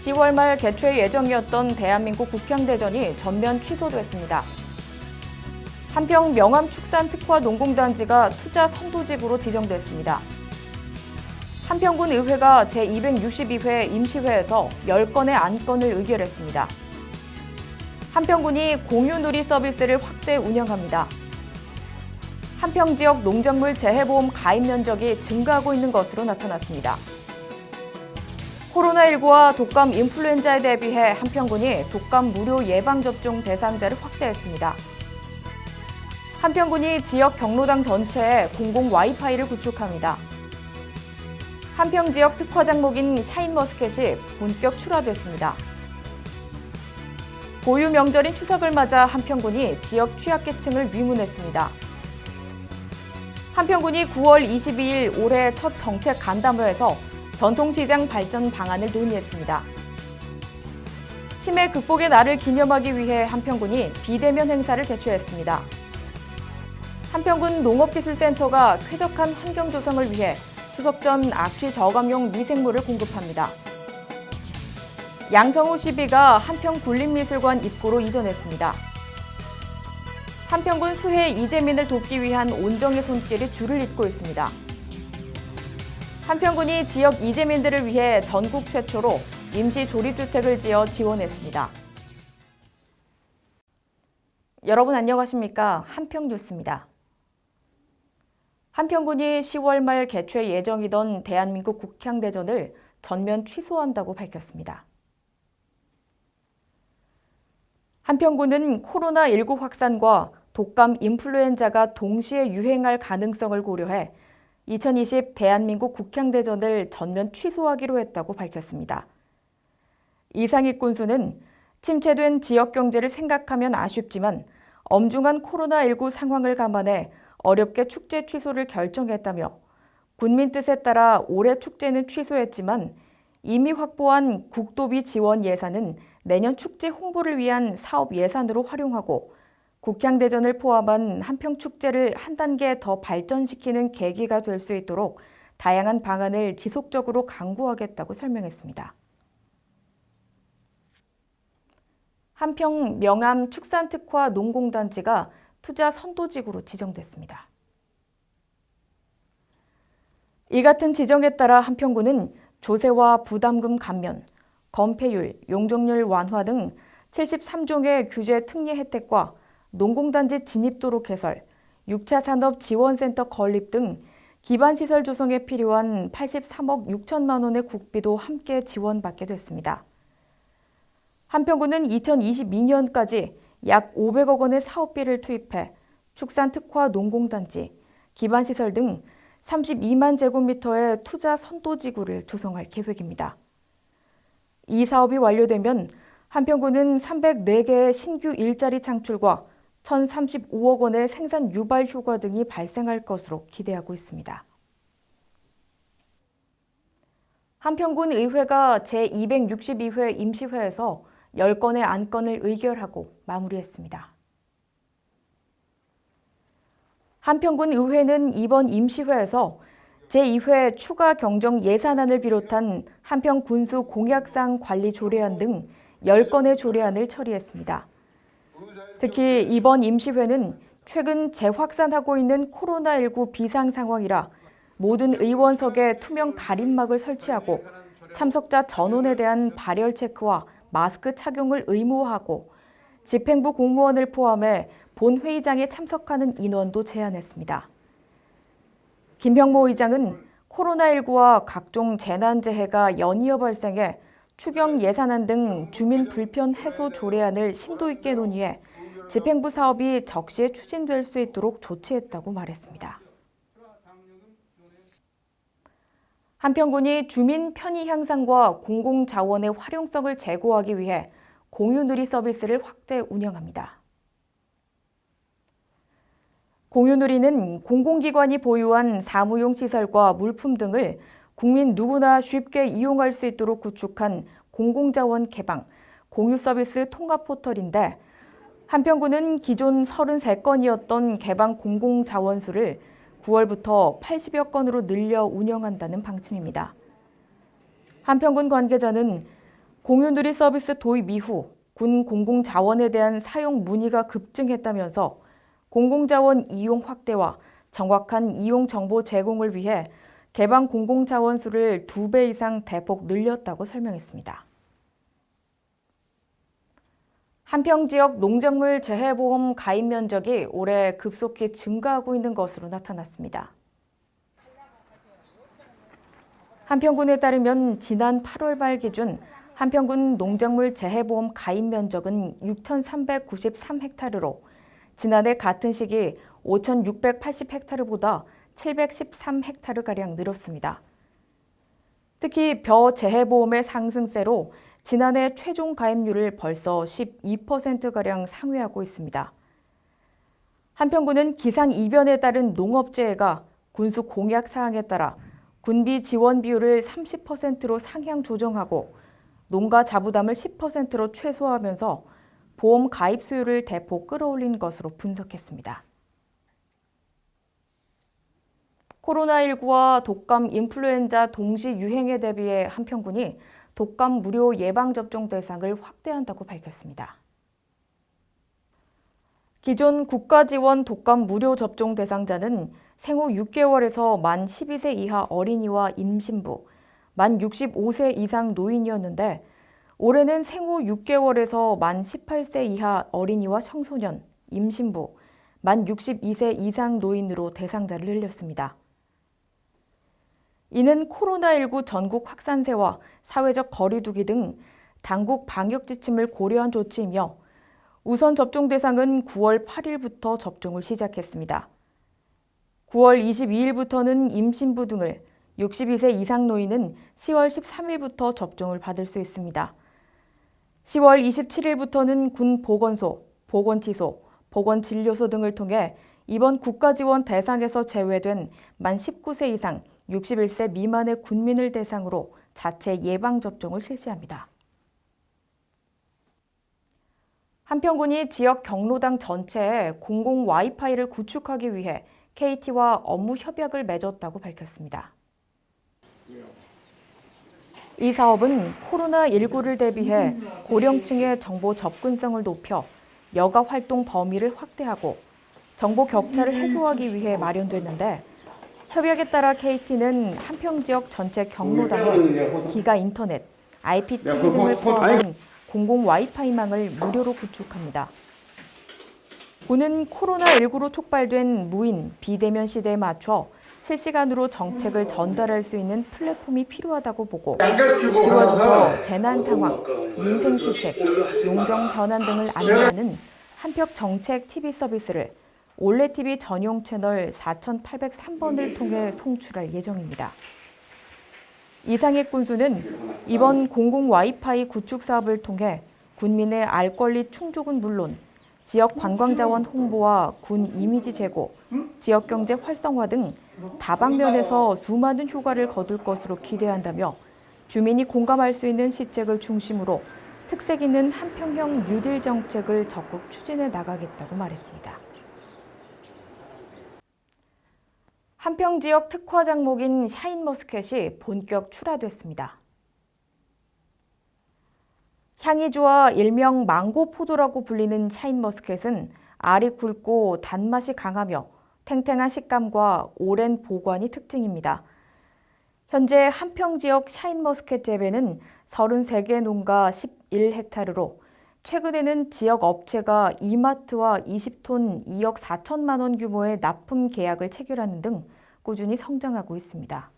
10월 말 개최 예정이었던 대한민국 국향대전이 전면 취소됐습니다. 한평 명암축산특화농공단지가 투자 선도지구로 지정됐습니다. 한평군 의회가 제262회 임시회에서 10건의 안건을 의결했습니다. 한평군이 공유누리 서비스를 확대 운영합니다. 한평 지역 농작물 재해보험 가입 면적이 증가하고 있는 것으로 나타났습니다. 코로나19와 독감 인플루엔자에 대비해 한평군이 독감 무료 예방접종 대상자를 확대했습니다. 한평군이 지역 경로당 전체에 공공 와이파이를 구축합니다. 한평 지역 특화 작목인 샤인머스켓이 본격 출하됐습니다. 고유 명절인 추석을 맞아 한평군이 지역 취약계층을 위문했습니다. 한평군이 9월 22일 올해 첫 정책 간담회에서 전통시장 발전 방안을 논의했습니다. 치매 극복의 날을 기념하기 위해 한평군이 비대면 행사를 개최했습니다. 한평군 농업기술센터가 쾌적한 환경 조성을 위해 추석 전 악취 저감용 미생물을 공급합니다. 양성우 CB가 한평군립미술관 입구로 이전했습니다. 한평군 수해 이재민을 돕기 위한 온정의 손길이 줄을 잇고 있습니다. 한평군이 지역 이재민들을 위해 전국 최초로 임시 조립주택을 지어 지원했습니다. 여러분 안녕하십니까? 한평뉴스입니다. 한평군이 10월 말 개최 예정이던 대한민국 국향대전을 전면 취소한다고 밝혔습니다. 한평군은 코로나19 확산과 독감 인플루엔자가 동시에 유행할 가능성을 고려해 2020 대한민국 국향대전을 전면 취소하기로 했다고 밝혔습니다. 이상익 군수는 침체된 지역 경제를 생각하면 아쉽지만 엄중한 코로나19 상황을 감안해 어렵게 축제 취소를 결정했다며 군민 뜻에 따라 올해 축제는 취소했지만 이미 확보한 국도비 지원 예산은 내년 축제 홍보를 위한 사업 예산으로 활용하고 국향대전을 포함한 한평축제를 한 단계 더 발전시키는 계기가 될 수 있도록 다양한 방안을 지속적으로 강구하겠다고 설명했습니다. 한평 명암축산특화농공단지가 투자 선도지구로 지정됐습니다. 이 같은 지정에 따라 한평군은 조세와 부담금 감면, 건폐율, 용적률 완화 등 73종의 규제 특례 혜택과 농공단지 진입도로 개설, 6차 산업지원센터 건립 등 기반시설 조성에 필요한 83억 6천만 원의 국비도 함께 지원받게 됐습니다. 한평군은 2022년까지 약 500억 원의 사업비를 투입해 축산특화 농공단지, 기반시설 등 32만 제곱미터의 투자 선도지구를 조성할 계획입니다. 이 사업이 완료되면 한평군은 304개의 신규 일자리 창출과 1,035억 원의 생산 유발 효과 등이 발생할 것으로 기대하고 있습니다. 한평군 의회가 제262회 임시회에서 10건의 안건을 의결하고 마무리했습니다. 한평군 의회는 이번 임시회에서 제2회 추가 경정 예산안을 비롯한 한평 군수 공약상 관리 조례안 등 10건의 조례안을 처리했습니다. 특히 이번 임시회는 최근 재확산하고 있는 코로나19 비상 상황이라 모든 의원석에 투명 가림막을 설치하고 참석자 전원에 대한 발열 체크와 마스크 착용을 의무화하고 집행부 공무원을 포함해 본 회의장에 참석하는 인원도 제한했습니다. 김병모 의장은 코로나19와 각종 재난재해가 연이어 발생해 추경 예산안 등 주민 불편 해소 조례안을 심도 있게 논의해 집행부 사업이 적시에 추진될 수 있도록 조치했다고 말했습니다. 한평군이 주민 편의 향상과 공공자원의 활용성을 제고하기 위해 공유누리 서비스를 확대 운영합니다. 공유누리는 공공기관이 보유한 사무용 시설과 물품 등을 국민 누구나 쉽게 이용할 수 있도록 구축한 공공자원 개방, 공유서비스 통합 포털인데 한평군은 기존 33건이었던 개방 공공자원 수를 9월부터 80여 건으로 늘려 운영한다는 방침입니다. 한평군 관계자는 공유누리 서비스 도입 이후 군 공공자원에 대한 사용 문의가 급증했다면서 공공자원 이용 확대와 정확한 이용 정보 제공을 위해 개방 공공자원 수를 2배 이상 대폭 늘렸다고 설명했습니다. 한평 지역 농작물 재해보험 가입 면적이 올해 급속히 증가하고 있는 것으로 나타났습니다. 한평군에 따르면 지난 8월 말 기준 한평군 농작물 재해보험 가입 면적은 6,393헥타르로 지난해 같은 시기 5,680헥타르보다 713헥타르가량 늘었습니다. 특히 벼 재해보험의 상승세로 지난해 최종 가입률을 벌써 12%가량 상회하고 있습니다. 한평군은 기상이변에 따른 농업재해가 군수 공약 사항에 따라 군비 지원 비율을 30%로 상향 조정하고 농가 자부담을 10%로 최소화하면서 보험 가입 수율을 대폭 끌어올린 것으로 분석했습니다. 코로나19와 독감, 인플루엔자 동시 유행에 대비해 한평군이 독감 무료 예방접종 대상을 확대한다고 밝혔습니다. 기존 국가지원 독감 무료 접종 대상자는 생후 6개월에서 만 12세 이하 어린이와 임신부, 만 65세 이상 노인이었는데 올해는 생후 6개월에서 만 18세 이하 어린이와 청소년, 임신부, 만 62세 이상 노인으로 대상자를 늘렸습니다. 이는 코로나19 전국 확산세와 사회적 거리 두기 등 당국 방역 지침을 고려한 조치이며 우선 접종 대상은 9월 8일부터 접종을 시작했습니다. 9월 22일부터는 임신부 등을, 62세 이상 노인은 10월 13일부터 접종을 받을 수 있습니다. 10월 27일부터는 군 보건소, 보건치소, 보건진료소 등을 통해 이번 국가지원 대상에서 제외된 만 19세 이상 61세 미만의 군민을 대상으로 자체 예방접종을 실시합니다. 한평군이 지역 경로당 전체에 공공 와이파이를 구축하기 위해 KT와 업무 협약을 맺었다고 밝혔습니다. 이 사업은 코로나19를 대비해 고령층의 정보 접근성을 높여 여가 활동 범위를 확대하고 정보 격차를 해소하기 위해 마련됐는데 협약에 따라 KT는 한평 지역 전체 경로당에 기가 인터넷, IPTV 등을 포함한 공공 와이파이망을 무료로 구축합니다. 군은 코로나19로 촉발된 무인, 비대면 시대에 맞춰 실시간으로 정책을 전달할 수 있는 플랫폼이 필요하다고 보고 10월부터 재난 상황, 민생 시책, 농정 현안 등을 안내하는 한평 정책 TV 서비스를 올레TV 전용 채널 4803번을 통해 송출할 예정입니다. 이상익 군수는 이번 공공 와이파이 구축 사업을 통해 군민의 알 권리 충족은 물론 지역 관광자원 홍보와 군 이미지 제고, 지역 경제 활성화 등 다방면에서 수많은 효과를 거둘 것으로 기대한다며 주민이 공감할 수 있는 시책을 중심으로 특색 있는 한평형 뉴딜 정책을 적극 추진해 나가겠다고 말했습니다. 한평 지역 특화 작목인 샤인머스켓이 본격 출하됐습니다. 향이 좋아 일명 망고포도라고 불리는 샤인머스켓은 알이 굵고 단맛이 강하며 탱탱한 식감과 오랜 보관이 특징입니다. 현재 한평 지역 샤인머스켓 재배는 33개 농가 11헥타르로 최근에는 지역 업체가 이마트와 20톤 2억 4천만 원 규모의 납품 계약을 체결하는 등 꾸준히 성장하고 있습니다.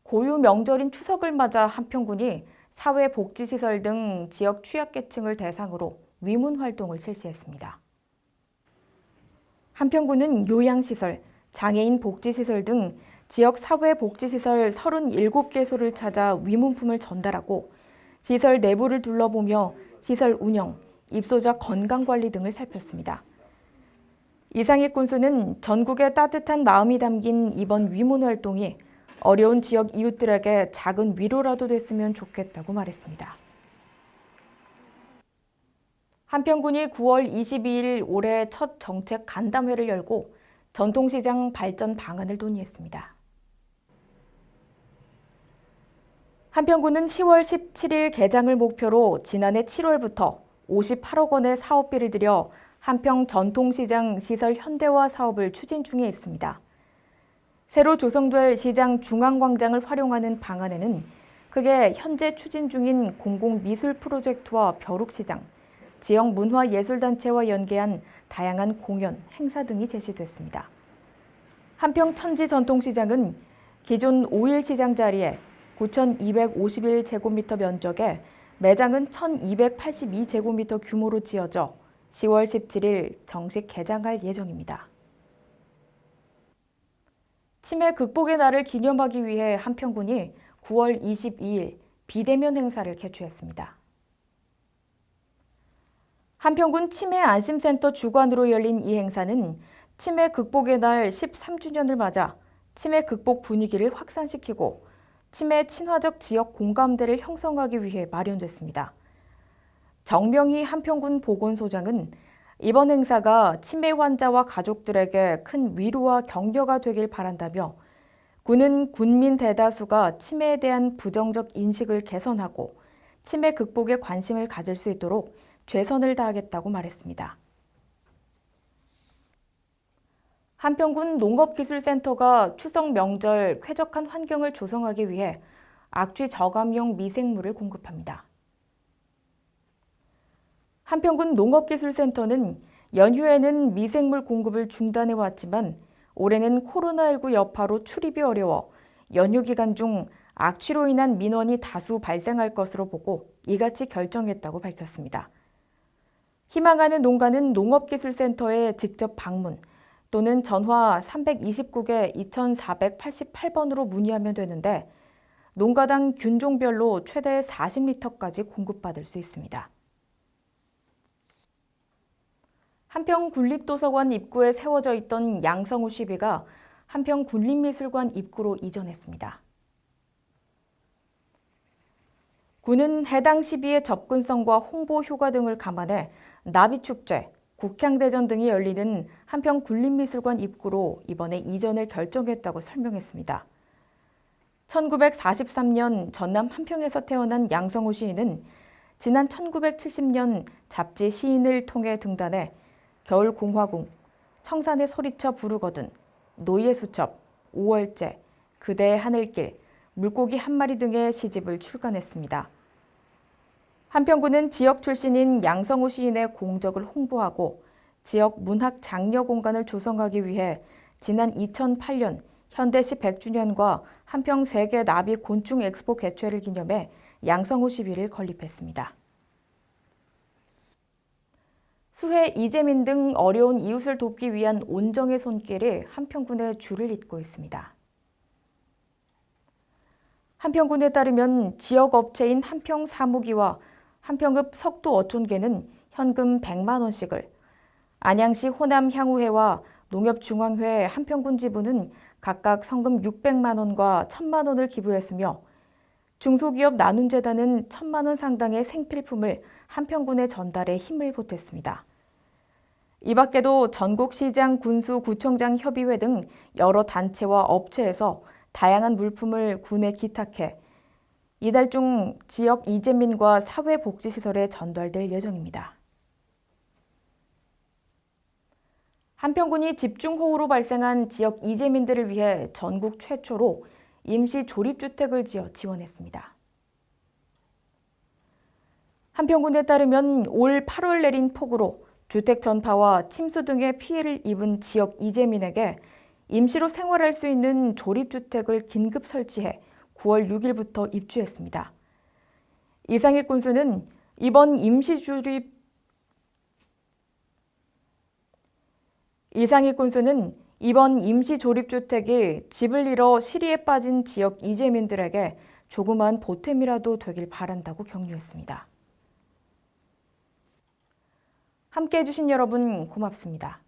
고유 명절인 추석을 맞아 한평군이 사회복지시설 등 지역 취약계층을 대상으로 위문 활동을 실시했습니다. 한평군은 요양시설, 장애인 복지시설 등 지역 사회복지시설 37개소를 찾아 위문품을 전달하고 시설 내부를 둘러보며 시설 운영, 입소자 건강관리 등을 살폈습니다. 이상익 군수는 전국의 따뜻한 마음이 담긴 이번 위문 활동이 어려운 지역 이웃들에게 작은 위로라도 됐으면 좋겠다고 말했습니다. 한평군이 9월 22일 올해 첫 정책 간담회를 열고 전통시장 발전 방안을 논의했습니다. 한평구는 10월 17일 개장을 목표로 지난해 7월부터 58억 원의 사업비를 들여 한평 전통시장 시설 현대화 사업을 추진 중에 있습니다. 새로 조성될 시장 중앙광장을 활용하는 방안에는 크게 현재 추진 중인 공공미술 프로젝트와 벼룩시장, 지역 문화예술단체와 연계한 다양한 공연, 행사 등이 제시됐습니다. 한평 천지전통시장은 기존 5일 시장 자리에 9,251제곱미터 면적에 매장은 1,282제곱미터 규모로 지어져 10월 17일 정식 개장할 예정입니다. 치매 극복의 날을 기념하기 위해 한평군이 9월 22일 비대면 행사를 개최했습니다. 한평군 치매안심센터 주관으로 열린 이 행사는 치매 극복의 날 13주년을 맞아 치매 극복 분위기를 확산시키고 치매 친화적 지역 공감대를 형성하기 위해 마련됐습니다. 정명희 한평군 보건소장은 이번 행사가 치매 환자와 가족들에게 큰 위로와 격려가 되길 바란다며 군은 군민 대다수가 치매에 대한 부정적 인식을 개선하고 치매 극복에 관심을 가질 수 있도록 최선을 다하겠다고 말했습니다. 한평군 농업기술센터가 추석 명절 쾌적한 환경을 조성하기 위해 악취 저감용 미생물을 공급합니다. 한평군 농업기술센터는 연휴에는 미생물 공급을 중단해왔지만 올해는 코로나19 여파로 출입이 어려워 연휴 기간 중 악취로 인한 민원이 다수 발생할 것으로 보고 이같이 결정했다고 밝혔습니다. 희망하는 농가는 농업기술센터에 직접 방문 또는 전화 329개 2488번으로 문의하면 되는데 농가당 균종별로 최대 40리터까지 공급받을 수 있습니다. 한평 군립도서관 입구에 세워져 있던 양성우 시비가 한평 군립미술관 입구로 이전했습니다. 군은 해당 시비의 접근성과 홍보 효과 등을 감안해 나비축제, 국향대전 등이 열리는 한평 군립미술관 입구로 이번에 이전을 결정했다고 설명했습니다. 1943년 전남 한평에서 태어난 양성우 시인은 지난 1970년 잡지 시인을 통해 등단해 겨울공화국, 청산의 소리쳐 부르거든, 노예 수첩, 5월째, 그대의 하늘길, 물고기 한 마리 등의 시집을 출간했습니다. 한평군은 지역 출신인 양성우 시인의 공적을 홍보하고 지역 문학 장려 공간을 조성하기 위해 지난 2008년 현대시 100주년과 한평 세계 나비 곤충 엑스포 개최를 기념해 양성우 시비를 건립했습니다. 수해, 이재민 등 어려운 이웃을 돕기 위한 온정의 손길이 한평군에 줄을 잇고 있습니다. 한평군에 따르면 지역 업체인 한평사무기와 한평읍 석도어촌계는 현금 100만 원씩을, 안양시 호남향후회와 농협중앙회 한평군 지부는 각각 성금 600만 원과 1000만 원을 기부했으며 중소기업 나눔재단은 1000만 원 상당의 생필품을 한평군에 전달해 힘을 보탰습니다. 이 밖에도 전국시장, 군수, 구청장 협의회 등 여러 단체와 업체에서 다양한 물품을 군에 기탁해 이달 중 지역 이재민과 사회복지시설에 전달될 예정입니다. 한평군이 집중호우로 발생한 지역 이재민들을 위해 전국 최초로 임시 조립주택을 지어 지원했습니다. 한평군에 따르면 올 8월 내린 폭우로 주택 전파와 침수 등의 피해를 입은 지역 이재민에게 임시로 생활할 수 있는 조립주택을 긴급 설치해 9월 6일부터 입주했습니다. 이상익 군수는 이번 임시 조립주택이 집을 잃어 시리에 빠진 지역 이재민들에게 조그마한 보탬이라도 되길 바란다고 격려했습니다. 함께해 주신 여러분 고맙습니다.